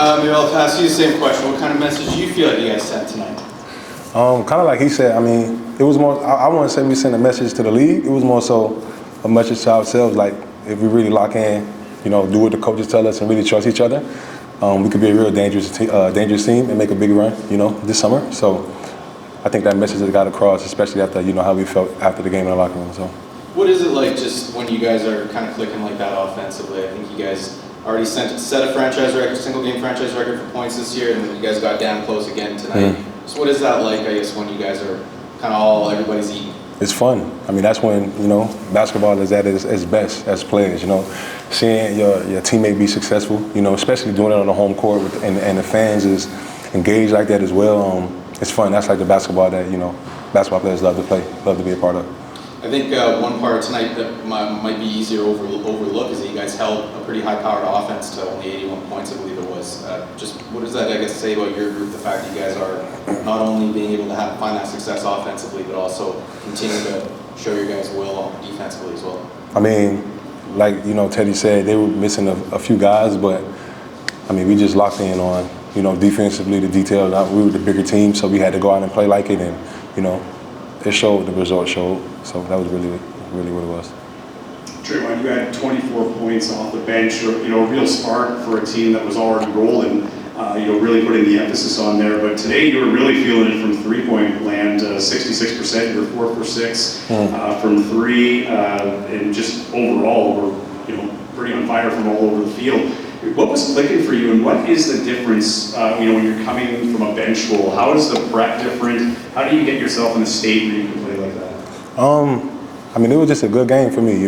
Maybe I'll ask you the same question. What kind of message do you feel like you guys sent tonight? Kind of like he said. I mean, it was more. I wouldn't say we sent a message to the league. It was more so a message to ourselves. Like if we really lock in, do what the coaches tell us and really trust each other, we could be a real dangerous team and make a big run. This summer. So I think that message has got across, especially after how we felt after the game in the locker room. So. What is it like just when you guys are kind of clicking like that offensively? I think you guys already set a franchise record, single game franchise record for points this year, and you guys got damn close again tonight. So what is that like, I guess, when you guys are kind of everybody's eating? It's fun. I mean, that's when, basketball is at its best as players, Seeing your teammate be successful, especially doing it on the home court and the fans is engaged like that as well. It's fun. That's like the basketball that, basketball players love to play, love to be a part of. I think one part tonight that might be easier to overlook is that you guys held a pretty high-powered offense to only 81 points, I believe it was. Just what does that, I guess, say about your group, the fact that you guys are not only being able to find that success offensively, but also continue to show your guys' will defensively as well? I mean, like, Teddy said, they were missing a few guys, but, I mean, we just locked in on, defensively, the details. We were the bigger team, so we had to go out and play like it, and, it showed, the result showed. So that was really what it was. Trevon, you had 24 points off the bench, a real spark for a team that was already rolling, really putting the emphasis on there. But today you were really feeling it from three-point land, 66%, you were 4 for 6 from three, and just overall were, pretty on fire from all over the field. What was clicking for you, and what is the difference, when you're coming from a bench role? How is the prep different? How do you get yourself in a state where you can play like that? I mean, it was just a good game for me,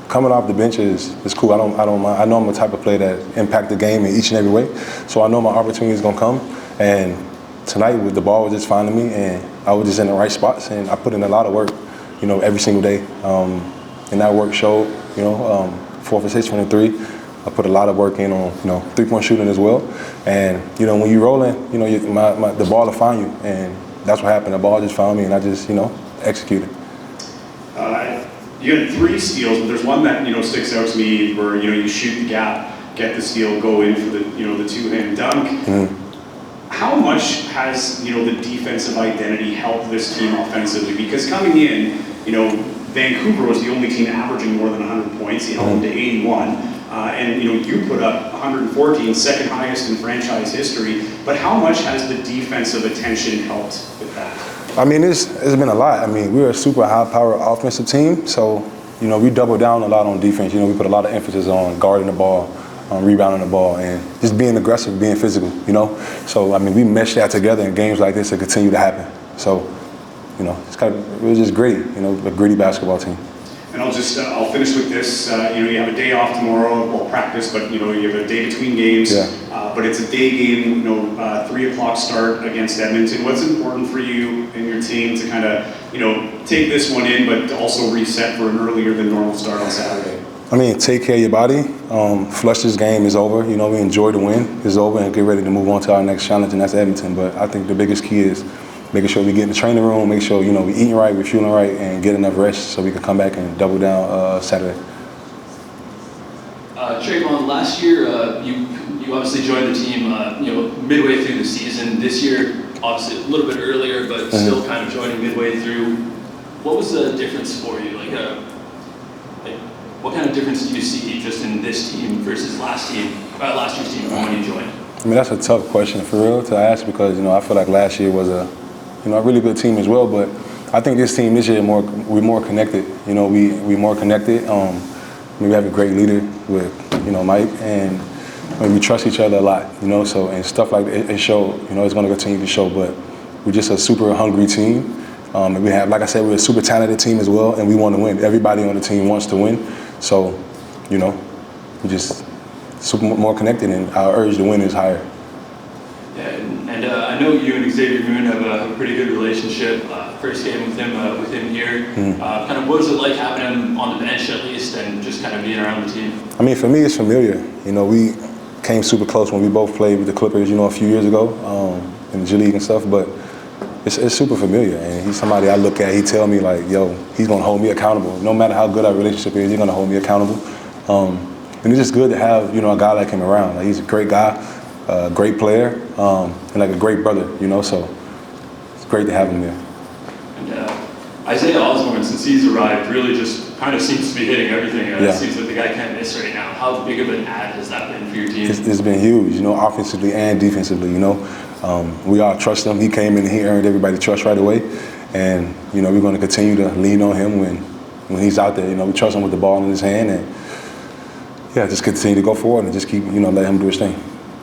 Coming off the bench is cool. I don't mind. I know I'm the type of player that impact the game in each and every way, so I know my opportunity is gonna come. And tonight, the ball was just finding me, and I was just in the right spots, and I put in a lot of work, every single day. And that work showed, 4 for 6 from the three. I put a lot of work in on, three-point shooting as well. And, when you're rolling, the ball will find you. And that's what happened. The ball just found me, and I just, executed. You had 3 steals, but there's one that, sticks out to me where, you shoot the gap, get the steal, go in for the, the two-hand dunk. How much has, the defensive identity helped this team offensively? Because coming in, Vancouver was the only team averaging more than 100 points. He held them to 81. And you put up 114, second highest in franchise history. But how much has the defensive attention helped with that? I mean, it's been a lot. I mean, we're a super high-powered offensive team, so we double down a lot on defense. We put a lot of emphasis on guarding the ball, on rebounding the ball, and just being aggressive, being physical. So I mean, we mesh that together in games like this to continue to happen. So it was just great. A gritty basketball team. And I'll finish with this. You have a day off tomorrow, well, practice, but you have a day between games. Yeah. But it's a day game, 3 o'clock start against Edmonton. What's important for you and your team to kind of, take this one in, but also reset for an earlier than normal start on Saturday? I mean, take care of your body. Flush this game is over. We enjoy the win. It's over, and get ready to move on to our next challenge, and that's Edmonton. But I think the biggest key is making sure we get in the training room, make sure, we're eating right, we're fueling right, and get enough rest so we can come back and double down Saturday. Trevon, last year you obviously joined the team, midway through the season. This year, obviously a little bit earlier, but still kind of joining midway through. What was the difference for you? What kind of difference do you see just in this team versus last year's team from when you joined? I mean, that's a tough question for real to ask because, I feel like last year was a really good team as well, but I think this team this year we're more connected. We more connected. We have a great leader with Mike, and we trust each other a lot. So and stuff like that, it showed. It's going to continue to show. But we're just a super hungry team. And we have, like I said, we're a super talented team as well, and we want to win. Everybody on the team wants to win. So we just super more connected, and our urge to win is higher. Yeah, and I know you and Xavier Moon have a pretty good relationship. First game with him here. Kind of what was it like having him on the bench at least, and just kind of being around the team? I mean, for me, it's familiar. We came super close when we both played with the Clippers, a few years ago in the G League and stuff. But it's super familiar, and he's somebody I look at. He tell me like, yo, he's gonna hold me accountable. No matter how good our relationship is, he's gonna hold me accountable. and it's just good to have, you know, a guy like him around. Like, he's a great guy, great player, and like a great brother, you know, so it's great to have him there. And Isaiah Osborne, since he's arrived, really just kind of seems to be hitting everything. It seems like the guy can't miss right now. How big of an add has that been for your team? It's been huge, you know, offensively and defensively, you know. We all trust him. He came in and he earned everybody's trust right away. And, you know, we're going to continue to lean on him when he's out there. You know, we trust him with the ball in his hand. And, yeah, just continue to go forward and just keep, you know, let him do his thing.